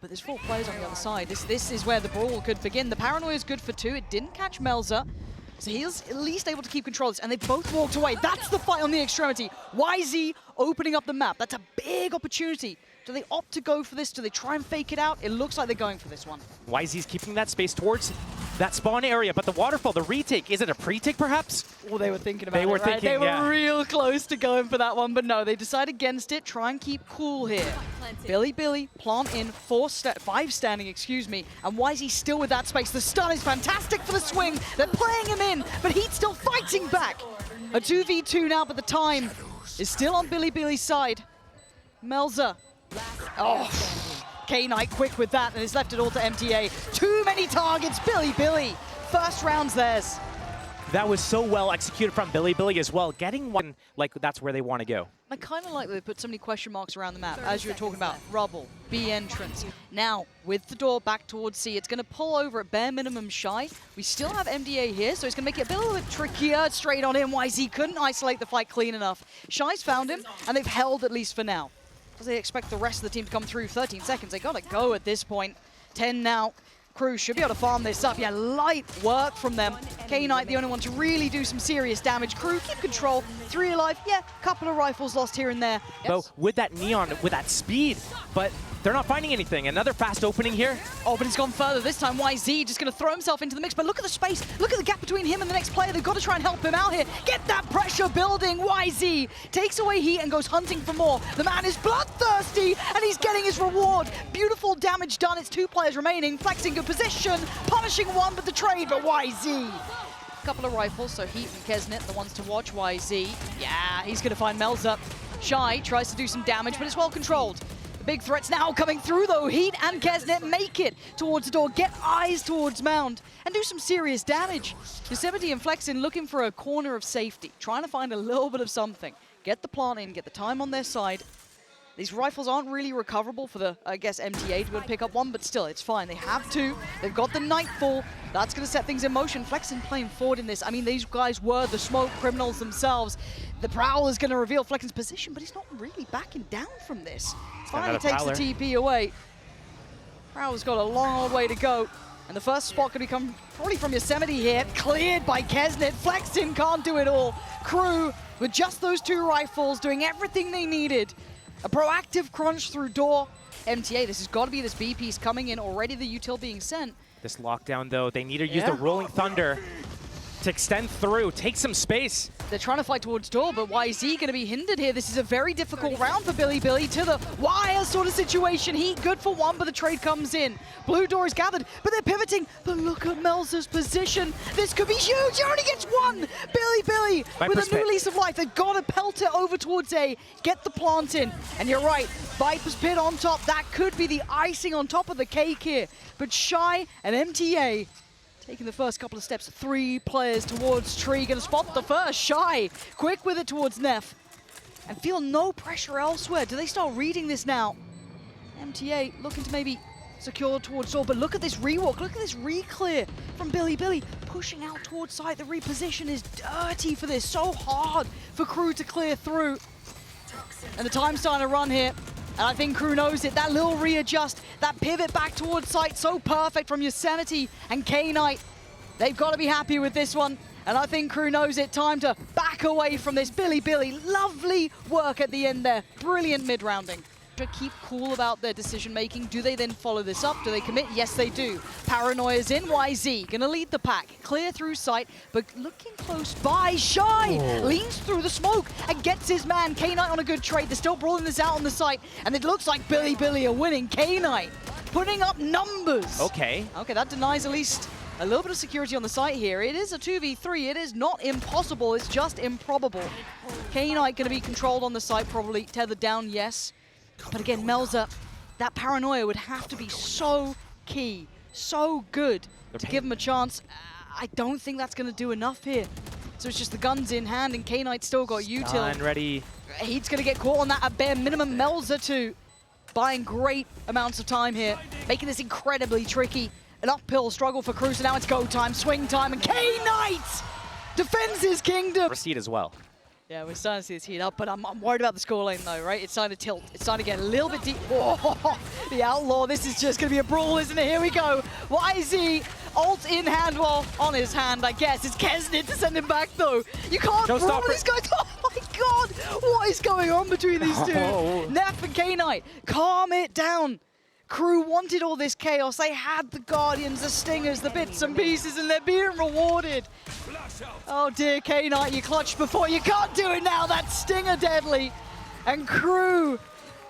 but there's 4 players on the other side. This is where the brawl could begin. The paranoia is good for 2. It didn't catch Melza, so he's at least able to keep control of this, and they both walked away. That's the fight on the extremity. YZ opening up the map. That's a big opportunity. Do they opt to go for this? Do they try and fake it out? It looks like they're going for this one. YZ's keeping that space towards that spawn area, but the waterfall, the retake, is it a pre-take perhaps? Well, they were thinking about it, right? They were yeah. real close to going for that one, but no, they decide against it. Try and keep cool here. Bilibili, plant in, 5 standing, excuse me, and YZ still with that space. The stun is fantastic for the swing. They're playing him in, but Heat still fighting back. A 2v2 now, but the time is still on Bilibili's side. Melza. Oh, K-Knight quick with that, and has left it all to MTA. Too many targets, Bilibili. First round's theirs. That was so well executed from Bilibili as well. Getting one, like, that's where they want to go. I kind of like that they put so many question marks around the map, as you were talking about. Rubble, B entrance. Now, with the door back towards C, it's going to pull over at bare minimum Shy. We still have MDA here, so it's going to make it a little bit trickier. Straight on him, YZ couldn't isolate the fight clean enough. Shy's found him, and they've held at least for now. Because they expect the rest of the team to come through. 13 seconds, they gotta go at this point. 10 now. Crew should be able to farm this up. Yeah, light work from them. K-Knight, the only one to really do some serious damage. Crew, keep control. 3 alive. Yeah, couple of rifles lost here and there. Though, with that Neon, with that speed, but they're not finding anything. Another fast opening here. Oh, but it's gone further. This time, YZ just going to throw himself into the mix. But look at the space. Look at the gap between him and the next player. They've got to try and help him out here. Get that pressure building. YZ takes away Heat and goes hunting for more. The man is bloodthirsty, and he's getting his reward. Beautiful damage done. It's 2 players remaining. Flex in good position. Punishing one, but the trade, but YZ. Couple of rifles, so Heat and Kesnet, the ones to watch. YZ. Yeah, he's going to find Melza. Shy tries to do some damage, but it's well controlled. Big threats now coming through, though. Heat and Kesnet make it towards the door, get eyes towards Mound, and do some serious damage. Yosemite and Flexin looking for a corner of safety, trying to find a little bit of something. Get the plant in, get the time on their side. These rifles aren't really recoverable for the, I guess, MTA to be able to pick up one, but still, it's fine. They have 2. They've got the Nightfall. That's going to set things in motion. Flexin playing forward in this. I mean, these guys were the smoke criminals themselves. The Prowl is going to reveal Flexin's position, but he's not really backing down from this. Finally takes the TP away. Prowl's got a long old way to go. And the first spot could become probably from Yosemite here. Cleared by Kesnet. Flexin can't do it all. Crew, with just those 2 rifles, doing everything they needed. A proactive crunch through door. MTA, this has got to be this B piece coming in. Already the util being sent. This lockdown, though, they need to use the Rolling Thunder to extend through, take some space. They're trying to fight towards door, but YZ going to be hindered here. This is a very difficult round for Bilibili to the wire sort of situation. Heat good for 1, but the trade comes in. Blue door is gathered, but they're pivoting. But look at Melza's position. This could be huge. He only gets 1. Bilibili with a new lease of life. They've got to pelt it over towards A, get the plant in. And you're right, Viper's Pit on top. That could be the icing on top of the cake here. But Shy and MTA taking the first couple of steps. 3 players towards Tree. Going to spot the first. Shy. Quick with it towards Neff. And feel no pressure elsewhere. Do they start reading this now? MTA looking to maybe secure towards door. But look at this rewalk. Look at this re-clear from Bilibili. Pushing out towards side. The reposition is dirty for this. So hard for Crew to clear through. And the time's starting to run here. And I think Crew knows it. That little readjust, that pivot back towards site, so perfect from Yosemite and K-Knight. They've got to be happy with this one. And I think Crew knows it. Time to back away from this. Bilibili, lovely work at the end there. Brilliant mid-rounding. To keep cool about their decision-making. Do they then follow this up? Do they commit? Yes, they do. Paranoia's in. YZ gonna lead the pack. Clear through sight, but looking close by. Shy leans through the smoke and gets his man. K-Knight on a good trade. They're still brawling this out on the site, and it looks like Bilibili are winning. K-Knight putting up numbers. Okay, that denies at least a little bit of security on the site here. It is a 2v3. It is not impossible. It's just improbable. K-Knight gonna be controlled on the site, probably tethered down, yes. But again, Melza, that paranoia would have to be so key, so good to give him a chance. I don't think that's going to do enough here. So it's just the guns in hand, and K-Knight's still got util. Ready. He's going to get caught on that at bare minimum. Melza too, buying great amounts of time here, making this incredibly tricky. An uphill struggle for Crew, so now it's go time, swing time, and K-Knight defends his kingdom. Proceed as well. Yeah, we're starting to see this heat up, but I'm worried about the scoreline though, right? It's starting to tilt. It's starting to get a little bit deep. Oh, the Outlaw, this is just going to be a brawl, isn't it? Here we go. YZ, ult in hand, well, on his hand, I guess. It's Kesnit to send him back though. You can't brawl these guys. Oh my god, what is going on between these two? Neff and K-Knight, calm it down. Crew wanted all this chaos. They had the Guardians, the Stingers, the bits and pieces, and they're being rewarded. Oh dear, K-Knight, you clutched before. You can't do it now. That Stinger deadly. And Crew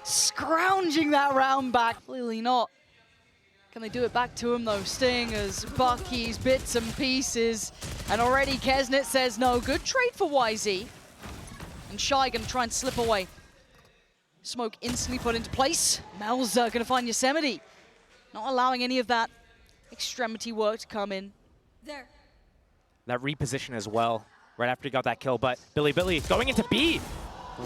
scrounging that round back. Clearly not. Can they do it back to him though? Stingers, Buckies, bits and pieces. And already Kesnit says no. Good trade for YZ. And Shy gonna try and slip away. Smoke instantly put into place. Melza gonna find Yosemite. Not allowing any of that extremity work to come in. There. That reposition as well, right after he got that kill, but Bilibili going into B.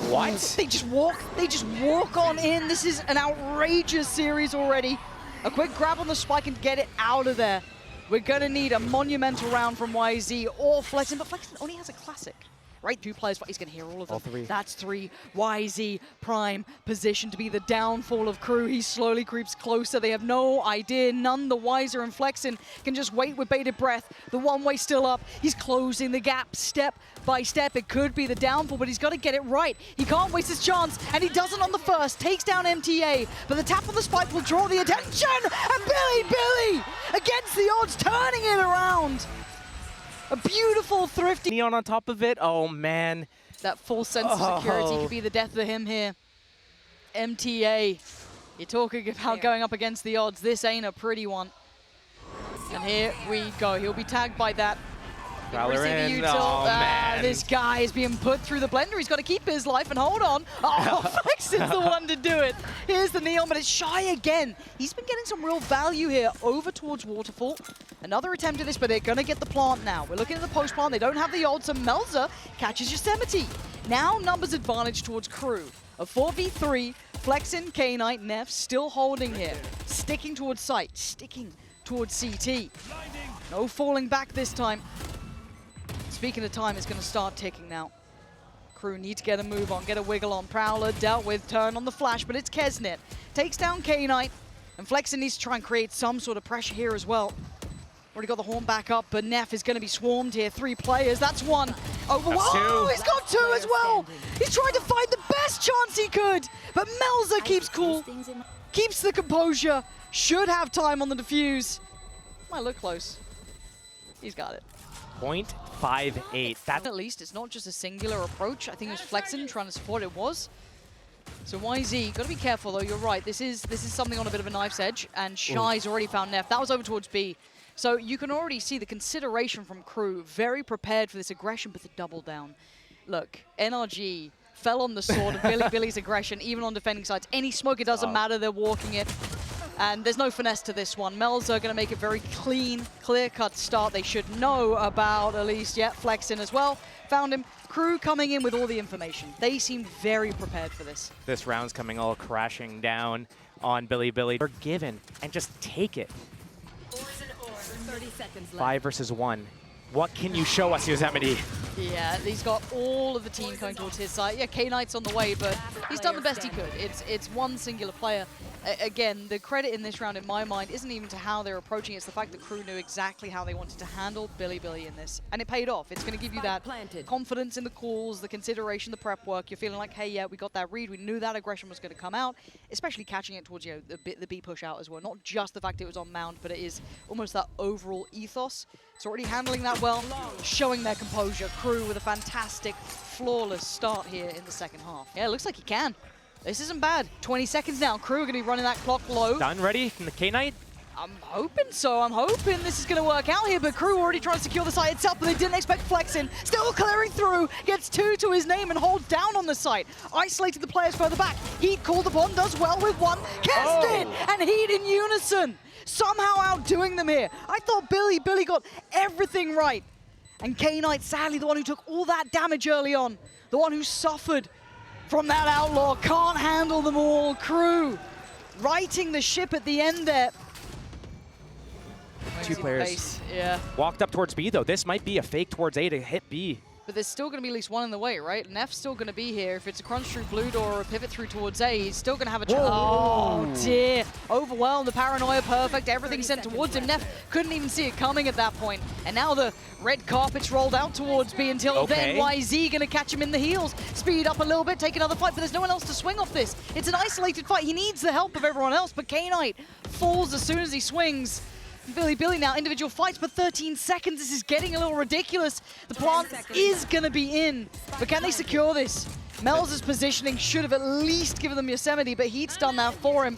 What? They just walk on in. This is an outrageous series already. A quick grab on the spike and get it out of there. We're gonna need a monumental round from YZ or Flexen, but Flexen only has a classic. Right, 2 players, he's gonna hear all of them. All 3. That's 3. YZ, prime position to be the downfall of Crew. He slowly creeps closer. They have no idea, none the wiser, and Flexen can just wait with bated breath. The one-way still up. He's closing the gap step by step. It could be the downfall, but he's got to get it right. He can't waste his chance, and he doesn't on the first. Takes down MTA, but the tap on the spike will draw the attention, and Bilibili, against the odds, turning it around. A beautiful, thrifty Neon on top of it. Oh, man. That full sense of security could be the death of him here. MTA, you're talking about going up against the odds. This ain't a pretty one. And here we go. He'll be tagged by that. Valorant. Oh, man. This guy is being put through the blender. He's got to keep his life and hold on. Oh, Flexen's the one to do it. Here's the Neon, but it's Shy again. He's been getting some real value here over towards Waterfall. Another attempt at this, but they're going to get the plant now. We're looking at the post plant. They don't have the odds, and Melza catches Yosemite. Now numbers advantage towards Crew. A 4v3, Flexen, K-Knight, Neff still holding here. Sticking towards site, sticking towards CT. No falling back this time. Speaking of time, it's going to start ticking now. Crew need to get a move on, get a wiggle on. Prowler dealt with, turn on the flash, but it's Kesnit. Takes down K-Knight, and Flexen needs to try and create some sort of pressure here as well. Already got the horn back up, but Neff is going to be swarmed here. 3 players, that's 1. Oh, whoa, he's got 2 as well. He's trying to find the best chance he could, but Melza keeps cool, keeps the composure, should have time on the defuse. Might look close. He's got it. 0.58. That At least it's not just a singular approach. I think it was Flexen trying to support it was. So YZ, got to be careful though. You're right. This is something on a bit of a knife's edge, and Shy's already found Neff. That was over towards B. So you can already see the consideration from Crew. Very prepared for this aggression, but the double down. Look, NRG fell on the sword of Bilibili's aggression, even on defending sides. Any smoke, it doesn't matter. They're walking it. And there's no finesse to this one. Melza are going to make it very clean, clear-cut start. They should know about at least, yeah, Flexen as well. Found him. Crew coming in with all the information. They seemed very prepared for this. This round's coming all crashing down on Bilibili. They're given and just take it. 30 seconds left. 5 versus 1. What can you show us, Yosemite? Yeah, he's got all of the team coming towards his side. Yeah, K-Knight's on the way, but he's done the best he could. It's one singular player. Again, the credit in this round, in my mind, isn't even to how they're approaching it. It's the fact that Crew knew exactly how they wanted to handle Bilibili in this. And it paid off. It's going to give you that confidence in the calls, the consideration, the prep work. You're feeling like, hey, yeah, we got that read. We knew that aggression was going to come out, especially catching it towards, you know, the B push out as well. Not just the fact it was on Mound, but it is almost that overall ethos. It's already handling that well, showing their composure. Crew with a fantastic, flawless start here in the second half. Yeah, it looks like he can. This isn't bad. 20 seconds now. Crew are going to be running that clock low. Done, ready from the K-Knight? I'm hoping so. I'm hoping this is going to work out here, but Crew already trying to secure the site itself, but they didn't expect Flexen. Still clearing through. Gets 2 to his name and holds down on the site. Isolated the players further back. Heat called upon, does well with 1. Kesnit and Heat in unison. Somehow outdoing them here. I thought Billy got everything right. And K-Knight, sadly, the one who took all that damage early on. The one who suffered from that Outlaw. Can't handle them all. Crew righting the ship at the end there. 2 players Yeah. walked up towards B, though. This might be a fake towards A to hit B. but there's still going to be at least one in the way, right? Neff's still going to be here. If it's a crunch through blue door or a pivot through towards A, he's still going to have a chance. Oh, dear. Overwhelmed, the paranoia perfect, everything sent towards him. Neff couldn't even see it coming at that point. And now the red carpet's rolled out towards B until then YZ going to catch him in the heels. Speed up a little bit, take another fight, but there's no one else to swing off this. It's an isolated fight. He needs the help of everyone else, but K-Knight falls as soon as he swings. Bilibili now, individual fights, but 13 seconds. This is getting a little ridiculous. The plant is going to be in, but can they secure this? Mel's positioning should have at least given them Yosemite, but Heat's done that for him.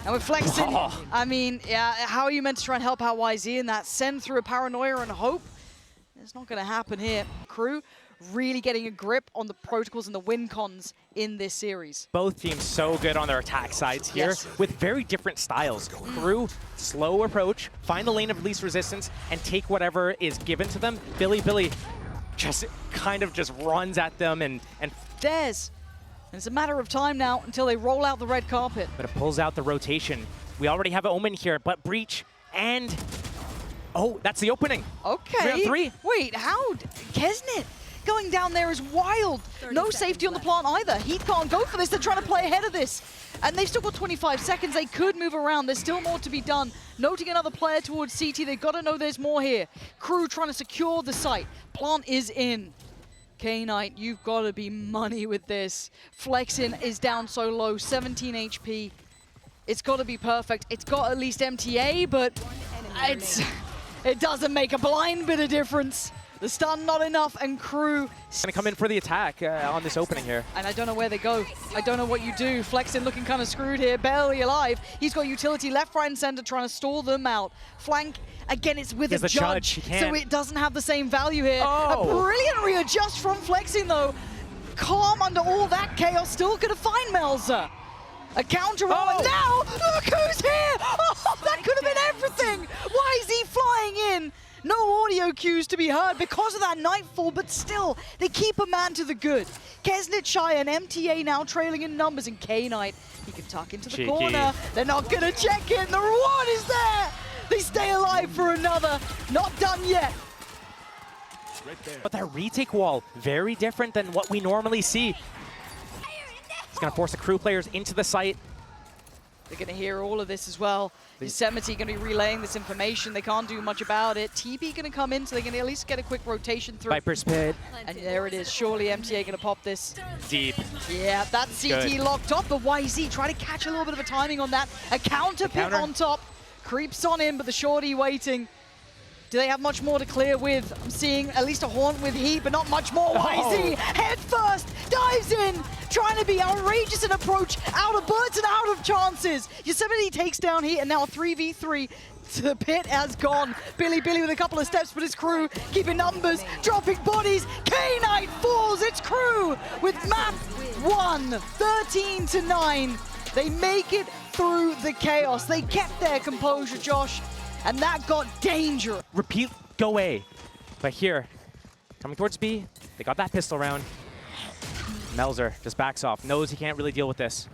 And with Flexing, I mean, yeah, how are you meant to try and help out YZ in that? Send through a paranoia and hope? It's not going to happen here. Crew really getting a grip on the protocols and the win cons in this series. Both teams so good on their attack sides here with very different styles. Crew, slow approach, find the lane of least resistance, and take whatever is given to them. Bilibili just kind of just runs at them and Dares. And it's a matter of time now until they roll out the red carpet. But it pulls out the rotation. We already have an Omen here, but Breach and... Oh, that's the opening. Okay. Round 3. Wait, how? Kesnit going down there is wild. No safety on the plant either. Heat can't go for this. They're trying to play ahead of this. And they've still got 25 seconds. They could move around. There's still more to be done. Noting another player towards CT. They've got to know there's more here. Crew trying to secure the site. Plant is in. K-Knight, you've got to be money with this. Flexin is down so low, 17 HP. It's got to be perfect. It's got at least MTA, but it doesn't make a blind bit of difference. The stun not enough, and Crew gonna come in for the attack on this opening here. And I don't know where they go. I don't know what you do. Flexin looking kind of screwed here, barely alive. He's got utility left, right, and center trying to stall them out. Flank, again, it's with a judge, so it doesn't have the same value here. A brilliant readjust from Flexin, though. Calm under all that chaos, still gonna find Melzer. A counter roll, and now, look who's here! Oh, that could have been everything! Why is he flying in? No audio cues to be heard because of that Nightfall, but still, they keep a man to the good. Kesnit shy and MTA now trailing in numbers, and K-Knight, he can tuck into the corner. They're not gonna check in, the reward is there! They stay alive for another, not done yet. But that retake wall, very different than what we normally see. It's gonna force the Crew players into the site. They're going to hear all of this as well. Yosemite going to be relaying this information. They can't do much about it. TP going to come in, so they're going to at least get a quick rotation through. Viper's Pit. And there it is. Surely MTA going to pop this. Deep. Yeah, that CT locked up, but YZ trying to catch a little bit of a timing on that. A counter pit on top. Creeps on in, but the shorty waiting. Do they have much more to clear with? I'm seeing at least a haunt with Heat, but not much more. YZ head first, dives in, trying to be outrageous in approach, out of bullets and out of chances. Yosemite takes down Heat, and now a 3v3. The pit has gone. Bilibili with a couple of steps, but his Crew keeping numbers, dropping bodies. K-Knight falls, it's Crew with map 1, 13-9. They make it through the chaos. They kept their composure, Josh. And that got dangerous. Repeat, go A. But here, coming towards B, they got that pistol round. Melzer just backs off, knows he can't really deal with this.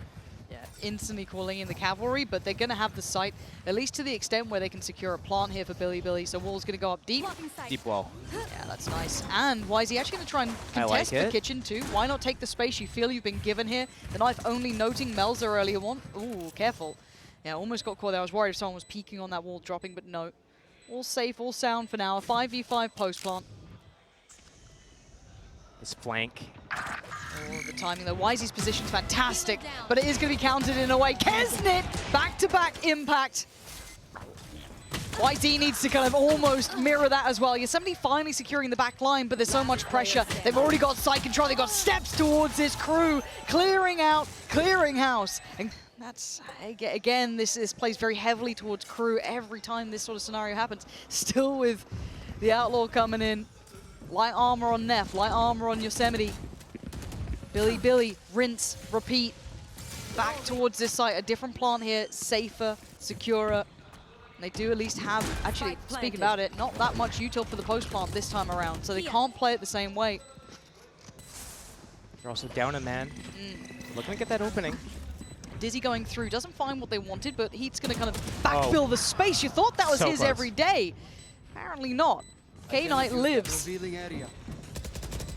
Yeah, instantly calling in the cavalry, but they're going to have the site, at least to the extent where they can secure a plant here for Bilibili. So wall's going to go up deep. Deep wall. Yeah, that's nice. And why is he actually going to try and contest the kitchen too? Why not take the space you feel you've been given here? The knife only noting Melzer earlier on. Ooh, careful. Yeah, almost got caught there. I was worried if someone was peeking on that wall, dropping, but no. All safe, all sound for now. A 5v5 post plant. This flank. Oh, the timing though. YZ's position's fantastic, but it is going to be countered in a way. Kesnit, back-to-back impact. YZ needs to kind of almost mirror that as well. Yosemite finally securing the back line, but there's so much pressure. They've already got site control. They've got steps towards this Crew. Clearing out, clearing house. And that's, again, this plays very heavily towards Crew every time this sort of scenario happens. Still with the Outlaw coming in. Light armor on Neff, light armor on Yosemite. Bilibili, rinse, repeat. Back towards this site, a different plant here, safer, securer. And they do at least have, actually, speaking about it, not that much util for the post plant this time around, so they can't play it the same way. They're also down a man. Looking to get that opening. Dizzy going through, doesn't find what they wanted, but Heat's going to kind of backfill the space. You thought that was his every day. Apparently not. K-Knight lives.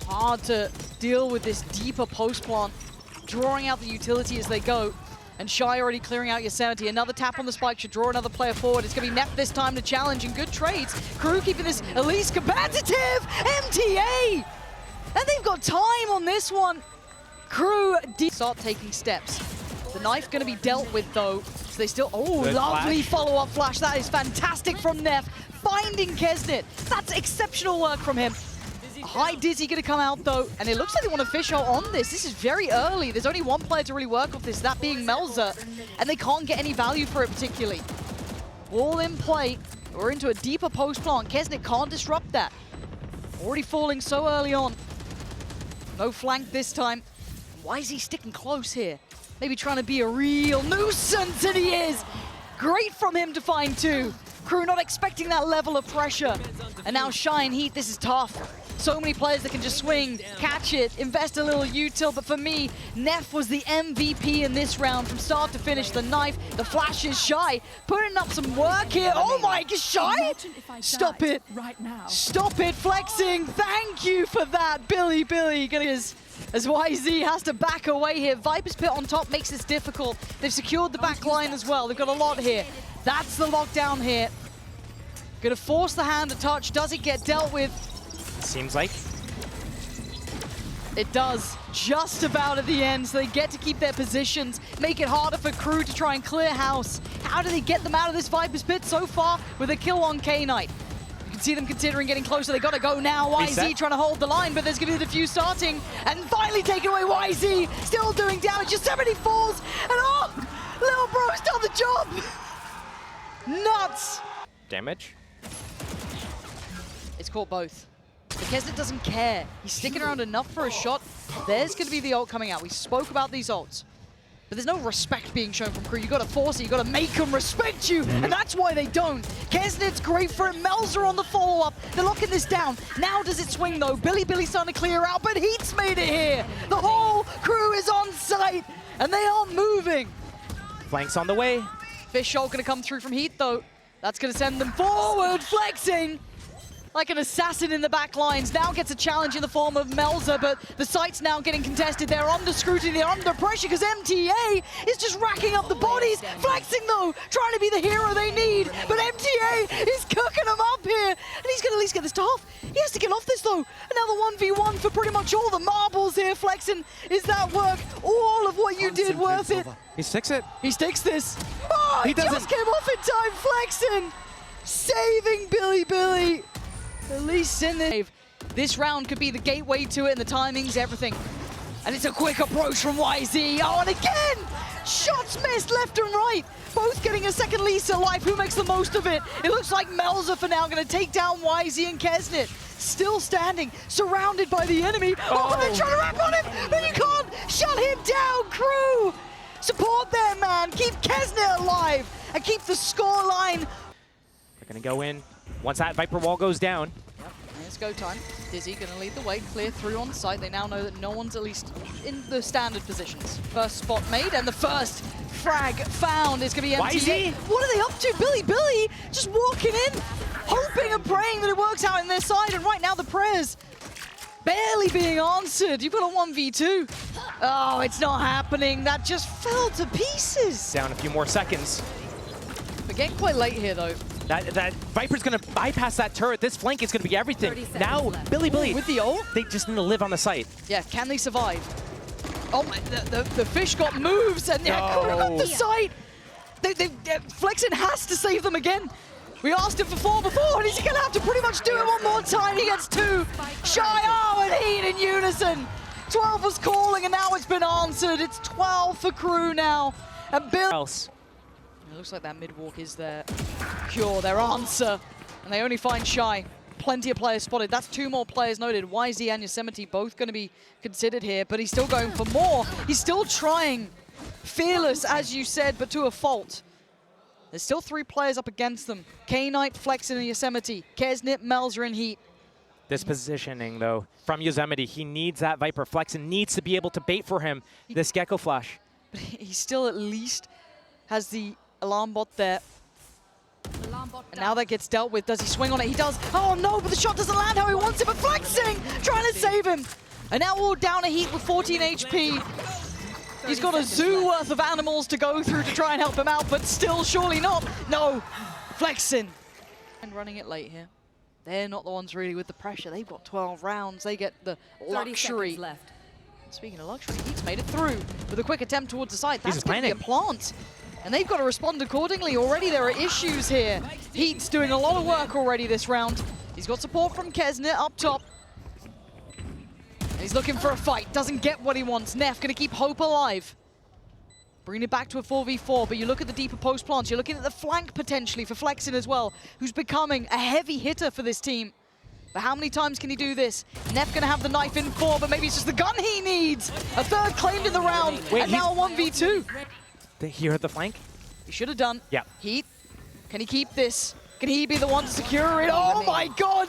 Hard to deal with this deeper post plant, drawing out the utility as they go. And Shy already clearing out Yosemite. Another tap on the spike should draw another player forward. It's going to be Neff this time to challenge, and good trades. Crew keeping this at least competitive. MTA! And they've got time on this one. Crew start taking steps. The knife going to be dealt with though. So they still, oh, good lovely flash. follow-up flash. That is fantastic from Neff. Finding Kesnit. That's exceptional work from him. High Dizzy going to come out though, and it looks like they want to fish out on this. This is very early. There's only one player to really work off this, that being Melzer, and they can't get any value for it particularly. All in play. We're into a deeper post plant. Kesnit can't disrupt that. Already falling so early on. No flank this time. Why is he sticking close here? Maybe trying to be a real nuisance, and he is. Great from him to find two. Crew not expecting that level of pressure. And now Shy and Heat, this is tough. So many players that can just swing, catch it, invest a little util, but for me, Neff was the MVP in this round from start to finish. The knife, the flash is Shy, putting up some work here. Oh my gosh, Shy! Stop it. Right now. Stop it, flexing. Thank you for that, Bilibili. As YZ has to back away here. Viper's Pit on top makes this difficult. They've secured the back line as well. They've got a lot here. That's the lockdown here. Gonna force the hand to touch. Does it get dealt with? Seems like. It does, just about at the end, so they get to keep their positions, make it harder for Crew to try and clear house. How do they get them out of this Viper's Pit so far with a kill on K-Knight? You can see them considering getting closer. They gotta go now. YZ Reset. trying to hold the line, but there's gonna be the defuse starting, and finally taken away. YZ still doing damage. Yosemite falls, and oh, little bro's done the job. Nuts. Damage. It's caught both. But Kesnit doesn't care. He's sticking around enough for a shot. There's going to be the ult coming out. We spoke about these ults. But there's no respect being shown from Crew. You got to force it. You got to make them respect you. And that's why they don't. Kesnit's great for it. Melzer on the follow-up. They're locking this down. Now does it swing, though? Bilibili's starting to clear out, but Heat's made it here. The whole Crew is on site, and they aren't moving. Flanks on the way. Fish ult going to come through from Heat, though. That's going to send them forward, flexing. Like an assassin in the back lines. Now gets a challenge in the form of Melzer, but the site's now getting contested. They're under scrutiny, they're under pressure because MTA is just racking up the bodies. Flexing though, trying to be the hero they need, but MTA is cooking them up here. And he's gonna at least get this to half. He has to get off this though. Another 1v1 for pretty much all the marbles here. Flexing, is that work? All of what you did worth it? He sticks it. He sticks this. Oh, he just came off in time, Flexing. Saving Bilibili. At least in this round could be the gateway to it, and the timing's everything. And it's a quick approach from YZ. Oh, and again! Shots missed left and right. Both getting a second lease of life. Who makes the most of it? It looks like Melzer for now going to take down YZ and Kesnit. Still standing, surrounded by the enemy. Oh, they're trying to wrap on him, but you can't shut him down, Crew! Support there, man. Keep Kesnit alive and keep the score line. They're going to go in. Once that Viper wall goes down. Yep, it's go time. Dizzy gonna lead the way, clear through on site. They now know that no one's at least in the standard positions. First spot made, and the first frag found is gonna be MTA. YZ? What are they up to? Bilibili just walking in, hoping and praying that it works out in their side, and right now the prayers barely being answered. You've got a 1v2. Oh, it's not happening. That just fell to pieces. Down a few more seconds. We're getting quite late here, though. That Viper's going to bypass that turret. This flank is going to be everything. 30 seconds Now, left. Bilibili, With the ult? they just need to live on the site. Yeah, can they survive? Oh my, the fish got moves, and yeah, No. Crew got the site. Flexin has to save them again. We asked him for 4 before, and he's gonna have to pretty much do it one more time. He gets 2. Shy, oh, and Heat in unison. 12 was calling, and now it's been answered. It's 12 for Crew now. And Bill. Else. It looks like that mid-walk is their cure, their answer. And they only find Shy. Plenty of players spotted. That's 2 more players noted. YZ and Yosemite both going to be considered here, but he's still going for more. He's still trying. Fearless, as you said, but to a fault. There's still 3 players up against them. K-Knight, Flexin, and Yosemite. Kesnit, Melzer, and Heat. This positioning, though, from Yosemite, he needs that Viper. Flexin needs to be able to bait for him this Gecko Flash. But he still at least has the alarm bot there. And now that gets dealt with. Does he swing on it? He does. Oh no, but the shot doesn't land how he wants it. But flexing, trying to save him. And now all down a heat with 14 HP. He's got a zoo worth of animals to go through to try and help him out, but still surely not. No, flexing. And running it late here. They're not the ones really with the pressure. They've got 12 rounds. They get the 30 luxury. seconds left. Speaking of luxury, Heat's made it through with a quick attempt towards the side. That's just going to be a plant. And they've got to respond accordingly. Already there are issues here. Heat's doing a lot of work already this round. He's got support from Kesnet up top. And he's looking for a fight. Doesn't get what he wants. Neff going to keep hope alive. Bring it back to a 4v4, but you look at the deeper post plants. You're looking at the flank potentially for Flexin as well, who's becoming a heavy hitter for this team. But how many times can he do this? Neff gonna have the knife in 4, but maybe it's just the gun he needs. A third claimed in the round, and now a 1v2. He heard the flank? He should have done. Yeah. Heat, can he keep this? Can he be the one to secure it? Oh my God!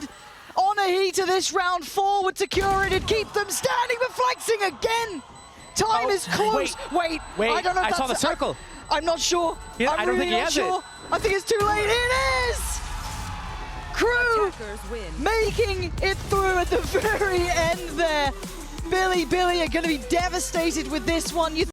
On a Heat to this round, forward secure it and keep them standing, but Flexing again. Time is close. Wait. I don't know if I saw the circle. I'm not sure. Yeah, I don't really think he has sure. it. I think it's too late. It is! Crew Attackers win. making it through at the very end there. Bilibili are going to be devastated with this one.